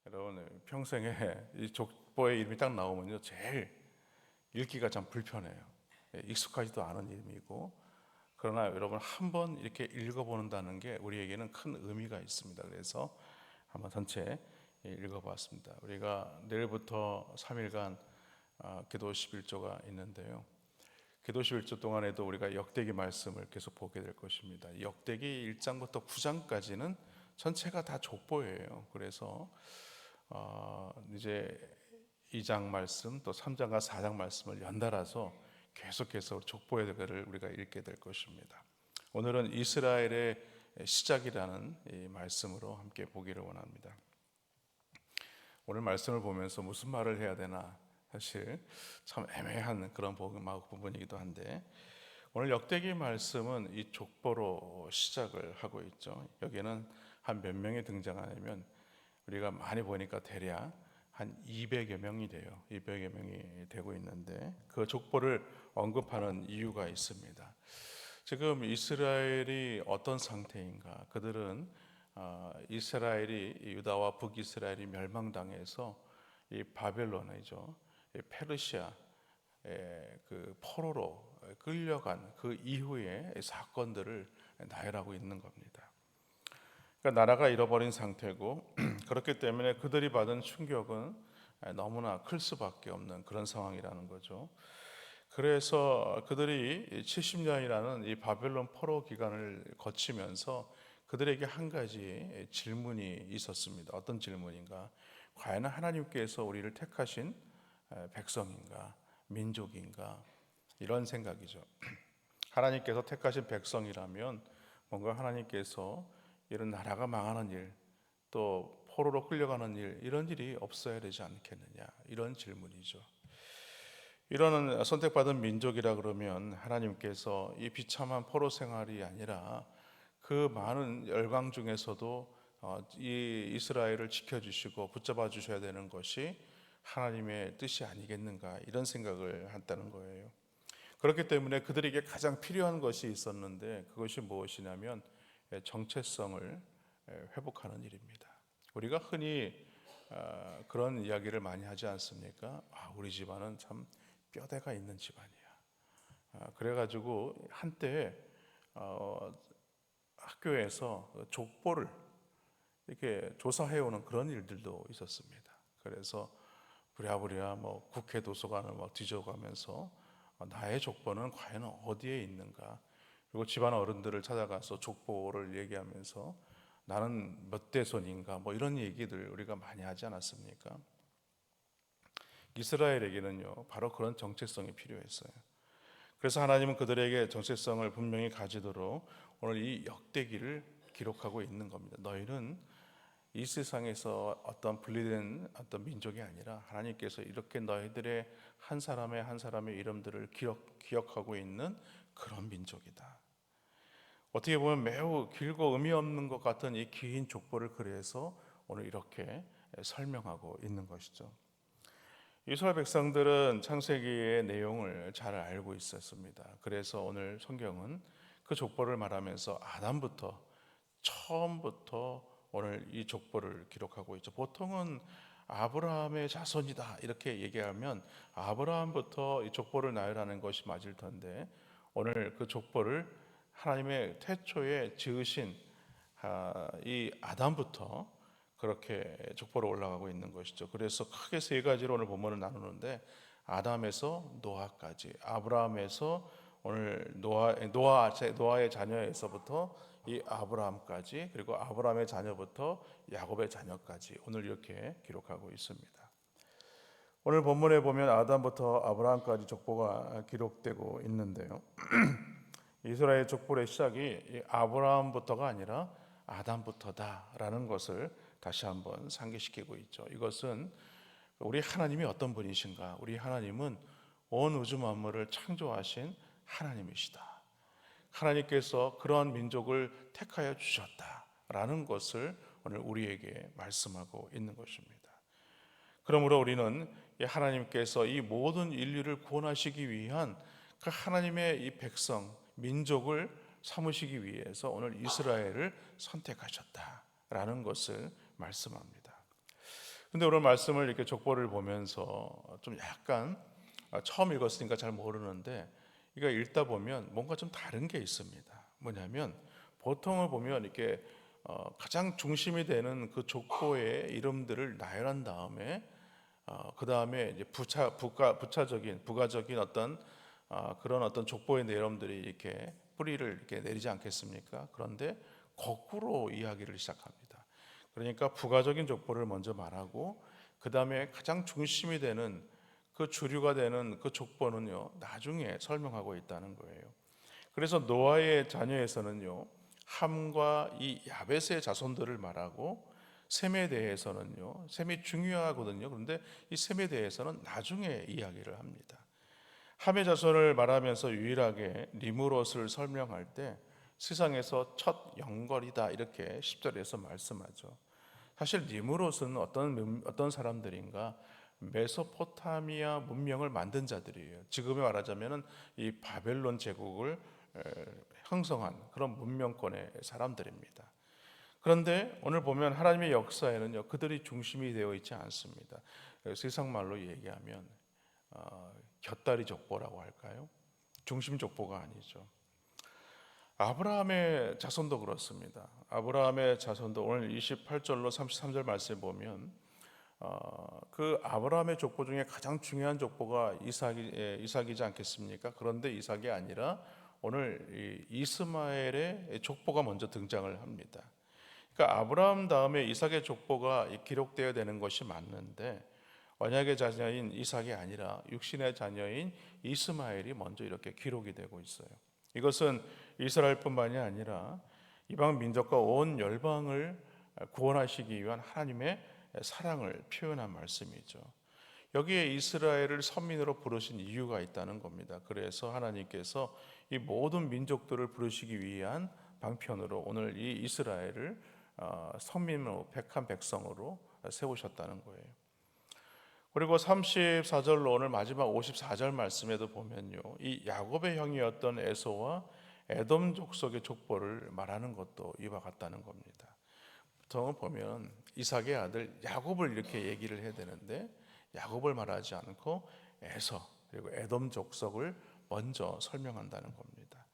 여러분 평생에 이 족보의 이름이 딱 나오면요 제일 읽기가 참 불편해요. 익숙하지도 않은 이름이고, 그러나 여러분 한번 이렇게 읽어본다는 게 우리에게는 큰 의미가 있습니다. 그래서 한번 전체 읽어봤습니다. 우리가 내일부터 3일간 기도 11조가 있는데요, 기도 11조 동안에도 우리가 역대기 말씀을 계속 보게 될 것입니다. 역대기 1장부터 9장까지는 전체가 다 족보예요. 그래서 이제 2장 말씀 또 3장과 4장 말씀을 연달아서 계속해서 족보의 글을 우리가 읽게 될 것입니다. 오늘은 이스라엘의 시작이라는 이 말씀으로 함께 보기를 원합니다. 오늘 말씀을 보면서 무슨 말을 해야 되나 사실 참 애매한 그런 부분이기도 한데, 오늘 역대기 말씀은 이 족보로 시작을 하고 있죠. 여기에는 한 몇 명이 등장하냐면 우리가 많이 보니까 대략 한 200여 명이 돼요. 200여 명이 되고 있는데 그 족보를 언급하는 이유가 있습니다. 지금 이스라엘이 어떤 상태인가? 그들은 이스라엘이 유다와 북이스라엘이 멸망당해서 이 바벨론이죠, 페르시아 그 포로로 끌려간 그 이후의 사건들을 나열하고 있는 겁니다. 그러니까 나라가 잃어버린 상태고 그렇기 때문에 그들이 받은 충격은 너무나 클 수밖에 없는 그런 상황이라는 거죠. 그래서 그들이 70년이라는 이 바벨론 포로 기간을 거치면서 그들에게 한 가지 질문이 있었습니다. 어떤 질문인가? 과연 하나님께서 우리를 택하신 백성인가? 민족인가? 이런 생각이죠. 하나님께서 택하신 백성이라면 뭔가 하나님께서 이런 나라가 망하는 일, 또 포로로 끌려가는 일, 이런 일이 없어야 되지 않겠느냐, 이런 질문이죠. 이런 선택받은 민족이라 그러면 하나님께서 이 비참한 포로 생활이 아니라 그 많은 열강 중에서도 이 이스라엘을 지켜주시고 붙잡아 주셔야 되는 것이 하나님의 뜻이 아니겠는가, 이런 생각을 한다는 거예요. 그렇기 때문에 그들에게 가장 필요한 것이 있었는데 그것이 무엇이냐면 정체성을 회복하는 일입니다. 우리가 흔히 그런 이야기를 많이 하지 않습니까? 우리 집안은 참 뼈대가 있는 집안이야. 그래가지고 한때 학교에서 족보를 이렇게 조사해오는 그런 일들도 있었습니다. 그래서 부랴부랴 뭐 국회 도서관을 막 뒤져가면서 나의 족보는 과연 어디에 있는가, 그리고 집안 어른들을 찾아가서 족보를 얘기하면서 나는 몇 대손인가, 뭐 이런 얘기들 우리가 많이 하지 않았습니까? 이스라엘에게는요 바로 그런 정체성이 필요했어요. 그래서 하나님은 그들에게 정체성을 분명히 가지도록 오늘 이 역대기를 기록하고 있는 겁니다. 너희는 이 세상에서 어떤 분리된 어떤 민족이 아니라 하나님께서 이렇게 너희들의 한 사람의 한 사람의 이름들을 기억하고 있는 그런 민족이다. 어떻게 보면 매우 길고 의미 없는 것 같은 이 긴 족보를 그래서 오늘 이렇게 설명하고 있는 것이죠. 이스라엘 백성들은 창세기의 내용을 잘 알고 있었습니다. 그래서 오늘 성경은 그 족보를 말하면서 아담부터 처음부터 오늘 이 족보를 기록하고 있죠. 보통은 아브라함의 자손이다 이렇게 얘기하면 아브라함부터 이 족보를 나열하는 것이 맞을 텐데, 오늘 그 족보를 하나님의 태초에 지으신 이 아담부터 그렇게 족보로 올라가고 있는 것이죠. 그래서 크게 세 가지로 오늘 본문을 나누는데, 아담에서 노아까지, 아브라함에서 오늘 노아의 자녀에서부터 이 아브라함까지, 그리고 아브라함의 자녀부터 야곱의 자녀까지 오늘 이렇게 기록하고 있습니다. 오늘 본문에 보면 아담부터 아브라함까지 족보가 기록되고 있는데요, 이스라엘 족보의 시작이 아브라함부터가 아니라 아담부터다라는 것을 다시 한번 상기시키고 있죠. 이것은 우리 하나님이 어떤 분이신가? 우리 하나님은 온 우주 만물을 창조하신 하나님이시다. 하나님께서 그러한 민족을 택하여 주셨다라는 것을 오늘 우리에게 말씀하고 있는 것입니다. 그러므로 우리는 하나님께서 이 모든 인류를 구원하시기 위한 그 하나님의 이 백성, 민족을 삼으시기 위해서 오늘 이스라엘을 선택하셨다라는 것을 말씀합니다. 근데 오늘 말씀을 이렇게 족보를 보면서 좀 약간 처음 읽었으니까 잘 모르는데 이거 읽다 보면 뭔가 좀 다른 게 있습니다. 뭐냐면 보통을 보면 이렇게 가장 중심이 되는 그 족보의 이름들을 나열한 다음에 그 다음에 이제 부가적인 어떤 그런 어떤 족보의 내용들이 이렇게 뿌리를 이렇게 내리지 않겠습니까? 그런데 거꾸로 이야기를 시작합니다. 그러니까 부가적인 족보를 먼저 말하고 그 다음에 가장 중심이 되는 그 주류가 되는 그 족보는요 나중에 설명하고 있다는 거예요. 그래서 노아의 자녀에서는요 함과 이 야벳의 자손들을 말하고 셈에 대해서는요 셈이 중요하거든요. 그런데 이 셈에 대해서는 나중에 이야기를 합니다. 함의 자손을 말하면서 유일하게 리므롯을 설명할 때 세상에서 첫 영걸이다 이렇게 10절에서 말씀하죠. 사실 리므롯은 어떤 사람들인가? 메소포타미아 문명을 만든 자들이에요. 지금에 말하자면은 이 바벨론 제국을 형성한 그런 문명권의 사람들입니다. 그런데 오늘 보면 하나님의 역사에는요 그들이 중심이 되어 있지 않습니다. 세상 말로 얘기하면 곁다리 족보라고 할까요? 중심 족보가 아니죠. 아브라함의 자손도 그렇습니다. 아브라함의 자손도 오늘 28절로 33절 말씀에 보면 그 아브라함의 족보 중에 가장 중요한 족보가 이삭이지 않겠습니까? 그런데 이삭이 아니라 오늘 이스마엘의 족보가 먼저 등장을 합니다. 그러니까 아브라함 다음에 이삭의 족보가 기록되어야 되는 것이 맞는데 언약의 자녀인 이삭이 아니라 육신의 자녀인 이스마엘이 먼저 이렇게 기록이 되고 있어요. 이것은 이스라엘뿐만이 아니라 이방 민족과 온 열방을 구원하시기 위한 하나님의 사랑을 표현한 말씀이죠. 여기에 이스라엘을 선민으로 부르신 이유가 있다는 겁니다. 그래서 하나님께서 이 모든 민족들을 부르시기 위한 방편으로 오늘 이 이스라엘을 선민으로 택한 백성으로 세우셨다는 거예요. 그리고 34절로 오늘 마지막 54절 말씀에도 보면요, 이 야곱의 형이었던 에서와 에돔 족속의 족보를 말하는 것도 이와 같다는 겁니다. 보통 보면 이삭의 아들 야곱을 이렇게 얘기를 해야 되는데 야곱을 말하지 않고 에서 그리고 에돔 족속을 먼저 설명한다는 겁니다.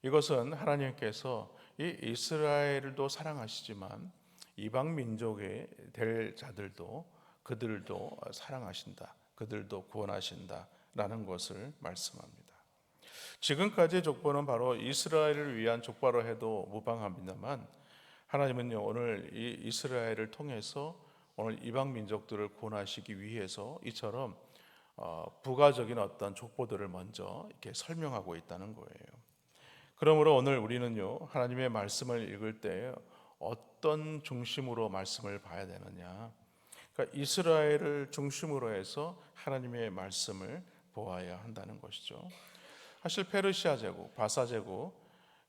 이것은 하나님께서 이 이스라엘도 사랑하시지만 이방 민족의 될 자들도 그들도 사랑하신다. 그들도 구원하신다라는 것을 말씀합니다. 지금까지의 족보는 바로 이스라엘을 위한 족보로 해도 무방합니다만 하나님은요 오늘 이 이스라엘을 통해서 오늘 이방 민족들을 구원하시기 위해서 이처럼 부가적인 어떤 족보들을 먼저 이렇게 설명하고 있다는 거예요. 그러므로 오늘 우리는요 하나님의 말씀을 읽을 때 어떤 중심으로 말씀을 봐야 되느냐? 그러니까 이스라엘을 중심으로 해서 하나님의 말씀을 보아야 한다는 것이죠. 사실 페르시아 제국, 바사 제국,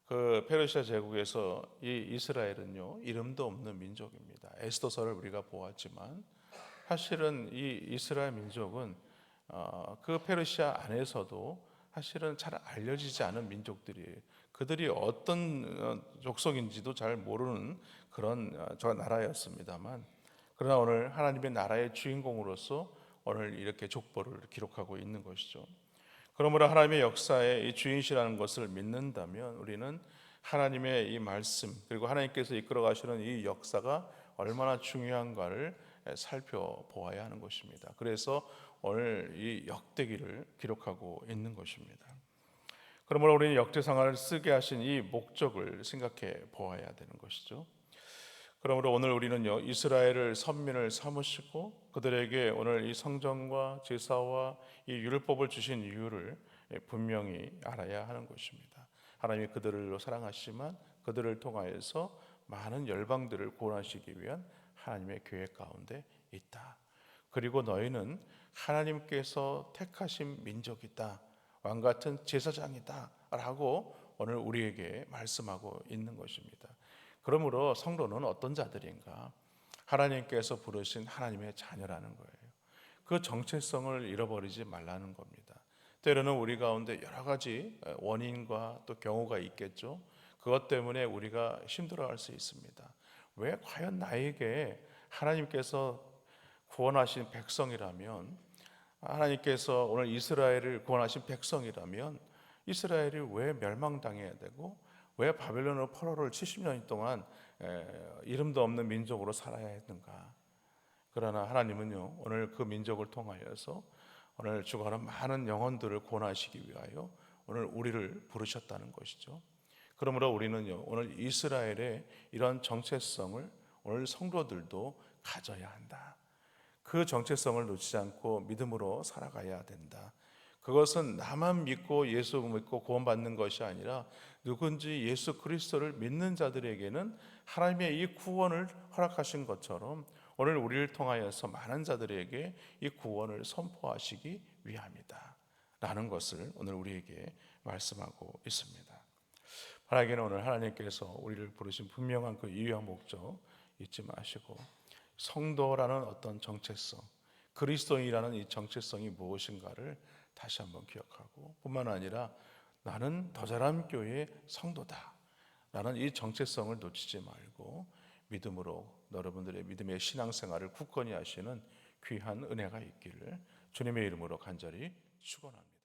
그 페르시아 제국에서 이 이스라엘은요 이름도 없는 민족입니다. 에스더서를 우리가 보았지만 사실은 이 이스라엘 민족은 그 페르시아 안에서도 사실은 잘 알려지지 않은 민족들이에요. 그들이 어떤 족속인지도 잘 모르는 그런 나라였습니다만 그러나 오늘 하나님의 나라의 주인공으로서 오늘 이렇게 족보를 기록하고 있는 것이죠. 그러므로 하나님의 역사에 이 주인이시라는 것을 믿는다면 우리는 하나님의 이 말씀 그리고 하나님께서 이끌어 가시는 이 역사가 얼마나 중요한가를 살펴보아야 하는 것입니다. 그래서 오늘 이 역대기를 기록하고 있는 것입니다. 그러므로 우리는 역대상을 쓰게 하신 이 목적을 생각해 보아야 되는 것이죠. 그러므로 오늘 우리는요 이스라엘을 선민을 삼으시고 그들에게 오늘 이 성전과 제사와 이 율법을 주신 이유를 분명히 알아야 하는 것입니다. 하나님이 그들을 사랑하시지만 그들을 통하여서 많은 열방들을 구원하시기 위한 하나님의 계획 가운데 있다. 그리고 너희는 하나님께서 택하신 민족이다. 왕 같은 제사장이다 라고 오늘 우리에게 말씀하고 있는 것입니다. 그러므로 성도는 어떤 자들인가? 하나님께서 부르신 하나님의 자녀라는 거예요. 그 정체성을 잃어버리지 말라는 겁니다. 때로는 우리 가운데 여러 가지 원인과 또 경우가 있겠죠. 그것 때문에 우리가 힘들어할 수 있습니다. 왜 과연 나에게 하나님께서 구원하신 백성이라면, 하나님께서 오늘 이스라엘을 구원하신 백성이라면 이스라엘이 왜 멸망당해야 되고 왜 바벨론으로 포로를 70년 동안 이름도 없는 민족으로 살아야 했는가? 그러나 하나님은요, 오늘 그 민족을 통하여서 오늘 죽어가는 많은 영혼들을 구원하시기 위하여 오늘 우리를 부르셨다는 것이죠. 그러므로 우리는요, 오늘 이스라엘의 이런 정체성을 오늘 성도들도 가져야 한다. 그 정체성을 놓치지 않고 믿음으로 살아가야 된다. 그것은 나만 믿고 예수 믿고 구원받는 것이 아니라 누군지 예수 그리스도를 믿는 자들에게는 하나님의 이 구원을 허락하신 것처럼 오늘 우리를 통하여서 많은 자들에게 이 구원을 선포하시기 위함이다 라는 것을 오늘 우리에게 말씀하고 있습니다. 바라기는 오늘 하나님께서 우리를 부르신 분명한 그 이유와 목적 잊지 마시고 성도라는 어떤 정체성, 그리스도인이라는 이 정체성이 무엇인가를 다시 한번 기억하고, 뿐만 아니라 나는 더 잘한 교회의 성도다 라는 이 정체성을 놓치지 말고 믿음으로 여러분들의 믿음의 신앙생활을 굳건히 하시는 귀한 은혜가 있기를 주님의 이름으로 간절히 축원합니다.